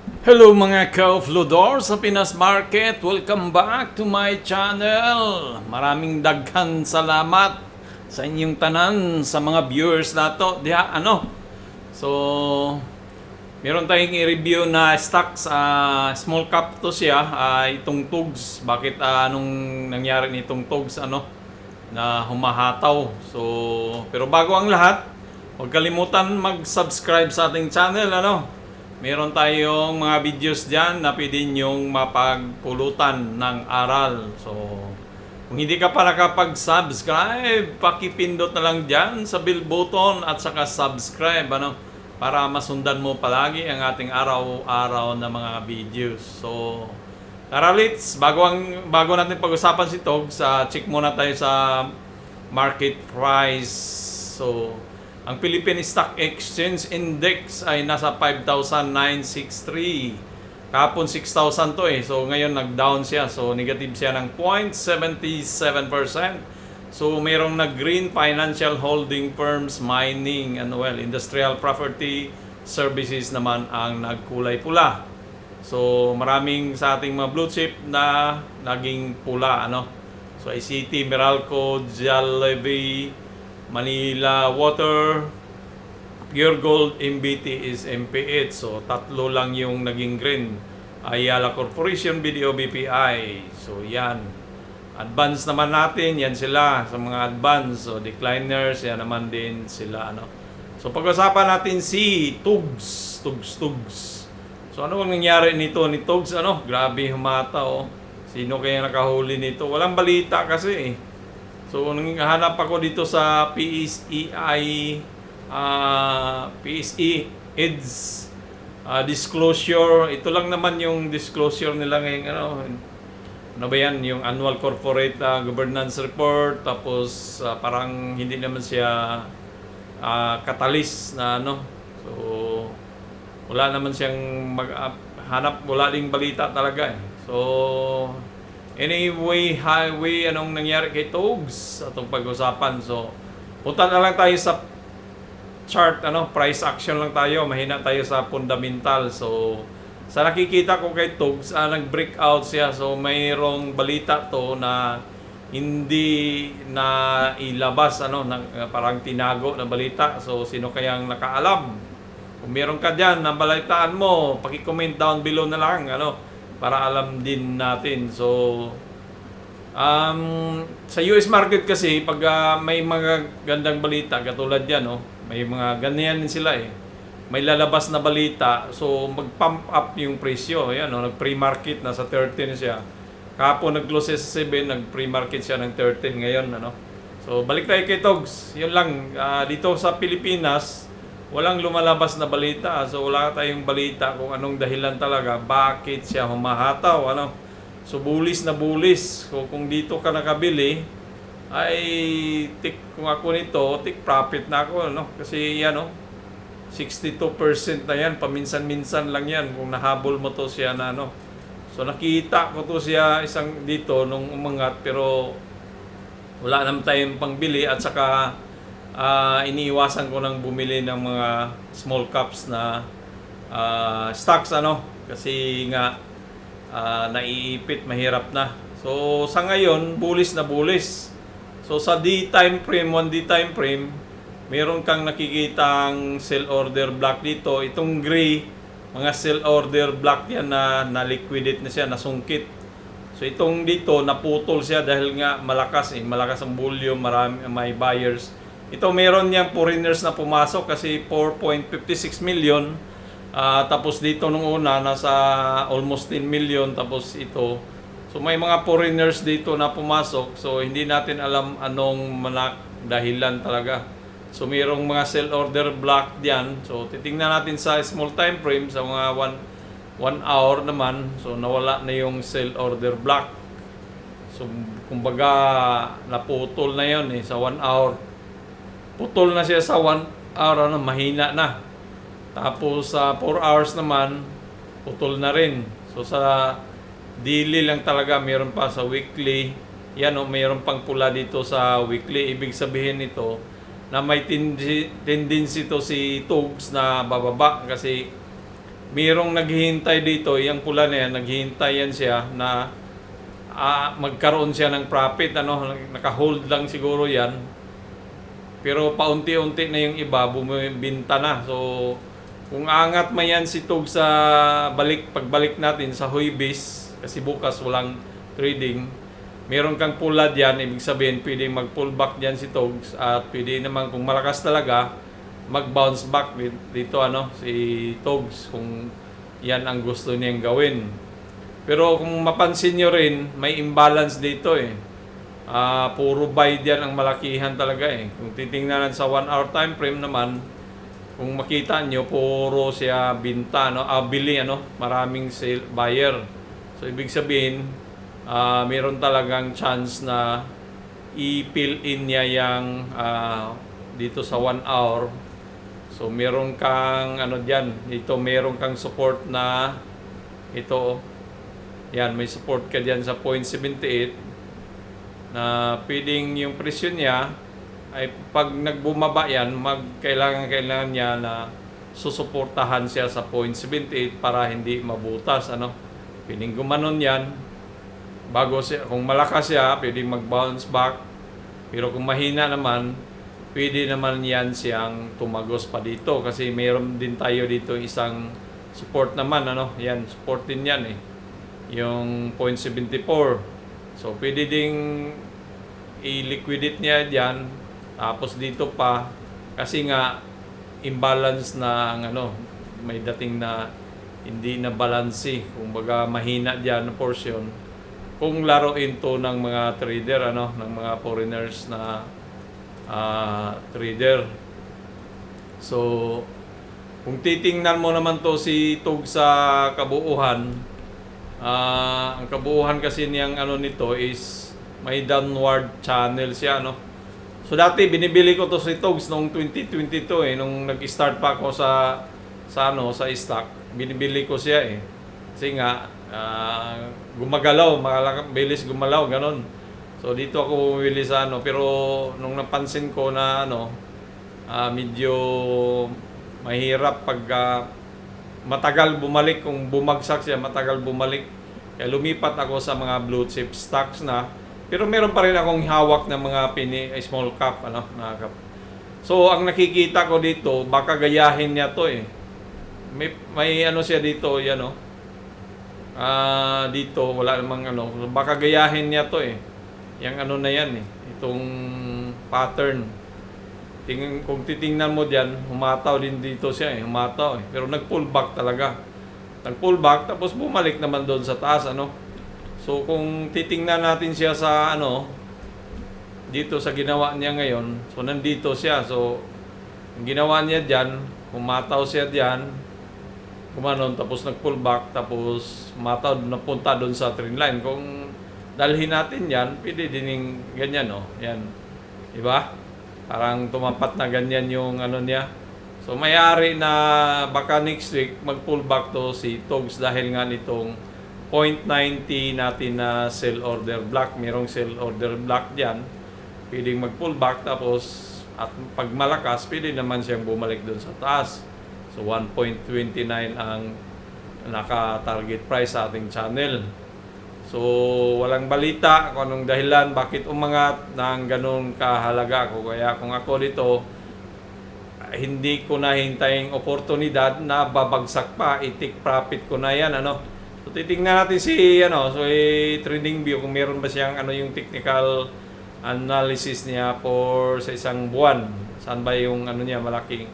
Hello mga ka-offloador sa Pinas Market. Welcome back to my channel. Maraming daghan salamat sa inyong tanan sa mga viewers nato. So, meron tayong i-review na stock sa small cap to siya, itong Tugs. Bakit anong nangyari nitong Tugs na humahataw. So, pero bago ang lahat, huwag kalimutan mag-subscribe sa ating channel Meron tayong mga videos dyan na pwede nyong mapagpulutan ng aral. So, kung hindi ka pa nakapag-subscribe, pakipindot na lang dyan sa bell button at saka subscribe, para masundan mo palagi ang ating araw-araw na mga videos. So, tara let's, bago natin pag-usapan si Tog, check muna tayo sa market price. So, ang Philippine Stock Exchange Index ay nasa 5,963. Kahapon 6,000 to So ngayon nag-down siya. So negative siya ng 0.77%. So mayroong nag-green financial holding firms, mining, and industrial property services naman ang nagkulay pula. So maraming sa ating mga blue chip na naging pula So ICT, Meralco, Jollibee, Manila Water, Pure Gold, MBT is MPH. So, tatlo lang yung naging green. Ayala Corporation, BDO, BPI. So, yan. Advance naman natin, yan sila sa mga advance. So, decliners, yan naman din sila. So, pag-usapan natin si Tugs. So, ano ang nangyari nito ni Tugs? Grabe humata, Sino kaya nakahuli nito? Walang balita kasi So, nanghahanap ako dito sa PSEI, PSE EDS disclosure. Ito lang naman yung disclosure nila ngayon. Ano ba yan? Yung annual corporate governance report. Tapos, parang hindi naman siya catalyst na So, wala naman siyang hanap, wala ding balita talaga So, anyway, highway, anong nangyari kay Tugs? Atong pag-usapan. So, punta na lang tayo sa chart, price action lang tayo. Mahina tayo sa fundamental. So, sa nakikita ko kay Tugs, nag-breakout siya. So, mayroong balita to na hindi na ilabas, parang tinago na balita. So, sino kayang nakaalam? Kung meron ka dyan na balitaan mo, paki-comment down below na lang, para alam din natin. So, sa US market kasi, pag may mga gandang balita, katulad yan, may mga ganyan din sila May lalabas na balita, so mag-pump up yung presyo. Ayan, nag-pre-market na sa 13 siya. Kahapon nag-close sa 7, nag-pre-market siya ng 13 ngayon, So, balik tayo kay Togs. Yun lang, dito sa Pilipinas, walang lumalabas na balita. So, wala tayong balita kung anong dahilan talaga. Bakit siya humahataw, So, bulis na bulis. So, kung dito ka nakabili, ay kung ako nito, take profit na ako, Kasi yan, 62% na yan. Paminsan-minsan lang yan kung nahabol mo to siya na, So, nakita ko to siya isang dito nung umangat, pero wala naman tayong pangbili at saka iniiwasan ko nang bumili ng mga small caps na stocks kasi nga naiipit, mahirap na. So sa ngayon bullish na bullish. So sa D time frame, 1D time frame, meron kang nakikitang sell order block dito. Itong gray, mga sell order block yan na liquidate na siya, nasungkit. So itong dito naputol siya dahil nga malakas ang volume, may buyers. Ito meron niyang foreigners na pumasok kasi 4.56 million. Tapos dito nung una nasa almost 10 million. Tapos ito. So may mga foreigners dito na pumasok. So hindi natin alam anong dahilan talaga. So mayroong mga sell order block diyan. So titingnan natin sa small time frame sa mga 1 hour naman. So nawala na yung sell order block. So kumbaga naputol na yon sa 1 hour. Putol na siya sa 1 hour, mahina na. Tapos sa 4 hours naman, putol na rin. So sa daily lang talaga, mayroon pa sa weekly. Yan mayroon pang pula dito sa weekly. Ibig sabihin nito na may tendency to si Tugs na bababa kasi mayroong naghihintay dito, yung pula na yan, naghihintay yan siya na magkaroon siya ng profit, ano, naka-hold lang siguro yan. Pero paunti-unti na yung iba, bumibinta na. So, kung angat man yan si Tog sa pagbalik natin sa Huibis, kasi bukas walang trading, meron kang pula dyan, ibig sabihin, pwede mag-pullback dyan si Togs, at pwede naman, kung malakas talaga, mag-bounce back dito, ano, si Togs, kung yan ang gusto niyang gawin. Pero kung mapansin nyo rin, may imbalance dito eh. Puro buy diyan ang malakihan talaga eh. Kung titingnan sa 1 hour time frame naman, kung makita nyo, puro siya binta, no? Bili, ano? Maraming buyer. So, ibig sabihin, meron talagang chance na i-fill in niya yung dito sa 1 hour. So, meron kang, ano diyan, dito meron kang support na ito. Yan, may support ka diyan sa 0.78 na pwedeng yung presyo niya ay pag nagbumaba yan, kailangan niya na susuportahan siya sa 0.78 para hindi mabutas, ano. Pwedeng gumanon yan bago siya, kung malakas siya, pwedeng mag-bounce back. Pero kung mahina naman, pwede naman yan siyang tumagos pa dito kasi mayroon din tayo dito isang support naman, ano. Yan, support din yan eh. Yung 0.74. So, pwede ding i-liquidate niya dyan. Tapos dito pa, kasi nga, imbalance na, ano, may dating na hindi na balance eh. Kung baga mahina dyan na portion. Kung laruin to ng mga trader, ano, ng mga foreigners na trader. So, kung titingnan mo naman to si Tog sa kabuuhan, ang kabuuhan kasi niyang ano nito is may downward channel siya, no. So dati binibili ko to si Togs noong 2022 eh, nung nag-start pa ako sa stock, binibili ko siya eh. Kasi nga gumagalaw, bilis gumalaw ganon. So dito ako bumili sa ano, pero nung napansin ko na ano, medyo mahirap pag matagal bumalik, kung bumagsak siya, matagal bumalik. Kaya lumipat ako sa mga blue chip stocks na. Pero meron pa rin akong hawak ng mga small cap, ano, na cap. So, ang nakikita ko dito, baka gayahin niya to eh. May ano siya dito, yan oh. Dito, wala namang ano. Baka gayahin niya to eh. Yang ano na yan eh. Itong pattern. Kung titingnan mo diyan, humataw din dito siya eh, humataw eh. Pero nag-pullback talaga. Nag-pullback tapos bumalik naman doon sa taas, ano. So kung titingnan natin siya sa ano, dito sa ginawa niya ngayon, so nandito siya. So ang ginawa niya diyan, humataw siya diyan, gumanon tapos nag-pullback tapos humataw, napunta doon sa trend line. Kung dalhin natin yan, pwede din ganyan, no. Yan. Diba? Parang tumapat na ganyan yung ano niya. So may-ari na baka next week mag-pullback to si Togs dahil nga nitong 0.90 natin na sell order block. Merong sell order block diyan. Pwedeng mag-pullback tapos at pag malakas, pwede naman siyang bumalik doon sa taas. So 1.29 ang naka-target price sa ating channel. So, walang balita kung anong dahilan, bakit umangat ng ganun kahalaga ko. Kaya kung ako dito, hindi ko na hintaying oportunidad na babagsak pa, i-take profit ko na yan, ano. So, titingnan natin si, ano, so, trading view, kung meron ba siyang, ano, yung technical analysis niya for sa isang buwan. Saan ba yung, ano niya, malaki.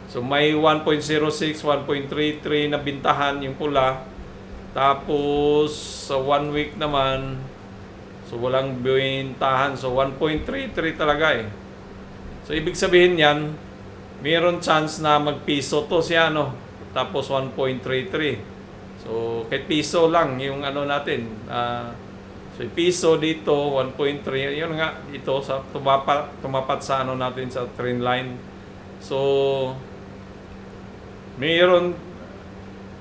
So, may 1.06, 1.33 na bintahan yung pula. Tapos, sa 1 week naman, so walang bintahan. So, 1.33 talaga eh. So, ibig sabihin yan, mayroon chance na magpiso to siya, no? Tapos, 1.33. So, kahit piso lang yung ano natin. So, piso dito, 1.3. Yun nga, ito, sa, tumapat sa ano natin sa trend line. So, mayroon,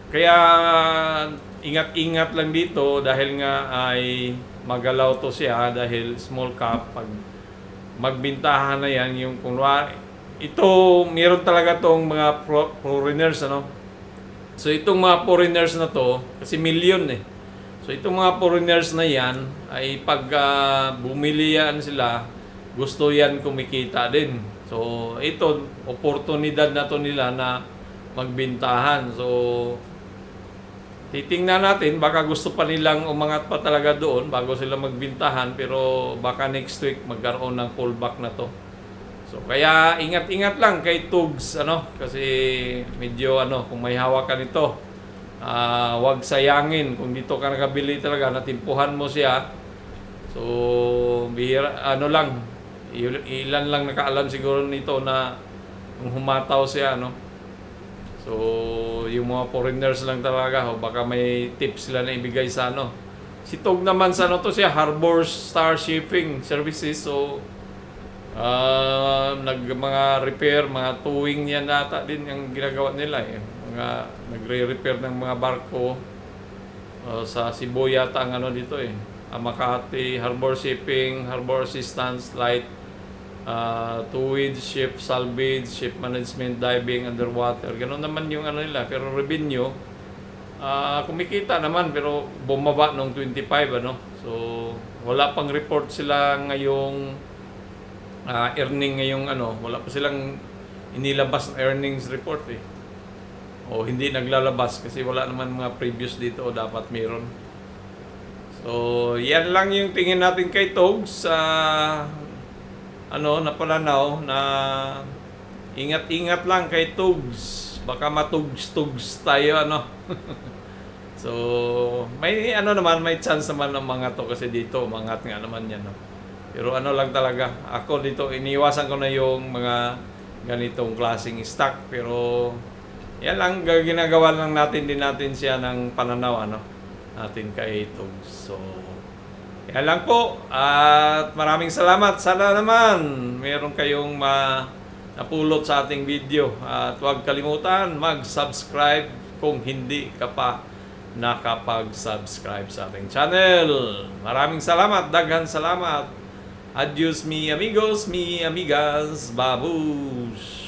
kaya ingat-ingat lang dito dahil nga ay magalaw to siya dahil small cap. Pag magbintahan na yan, yung kunwari, ito, meron talaga tong mga foreigners, ano. So itong mga foreigners na to, kasi milyon eh. So itong mga foreigners na yan, ay pag bumili yan sila, gusto yan kumikita din. So ito, oportunidad na to nila na magbintahan. So titingnan natin, baka gusto pa nilang umangat pa talaga doon bago sila magbintahan, pero baka next week magkaroon ng pullback na to. So kaya ingat-ingat lang kay Tugs, kasi medyo kung may hawak ka nito, wag sayangin kung dito ka nakabili talaga, natimpuhan mo siya. So bihira, lang, ilan lang nakaalam siguro nito na humataw siya, So yung mga foreigners lang talaga, baka may tips sila na ibigay sa Si Tug naman sa to siya, Harbor Star Shipping Services. So mga repair, mga towing yan nata din yung ginagawa nila eh. Nagre-repair ng mga barko sa Cebu yata ang dito eh. Makati, Harbor Shipping, Harbor Assistance, Light, towage, ship salvage, ship management, diving, underwater. Ganun naman yung nila. Pero revenue, kumikita naman pero bumaba nung 25 So wala pang report sila ngayong earning ngayong wala pa silang inilabas na earnings report eh. O hindi naglalabas kasi wala naman mga previous dito o dapat meron. So, yan lang yung tingin natin kay Tugs sa na pananaw na ingat-ingat lang kay Tugs. Baka matugs-tugs tayo So, may naman, may chance naman ng mga to kasi dito, umangat nga naman yan Pero lang talaga, ako dito, iniwasan ko na yung mga ganitong klaseng stock. Pero, yan lang, ginagawa lang natin siya ng pananaw, natin kay Tugs. So, yan lang po. At maraming salamat. Sana naman, meron kayong napulot sa ating video. At huwag kalimutan, mag-subscribe kung hindi ka pa nakapag-subscribe sa ating channel. Maraming salamat, daghan salamat. Adios mi amigos, mi amigas, babush!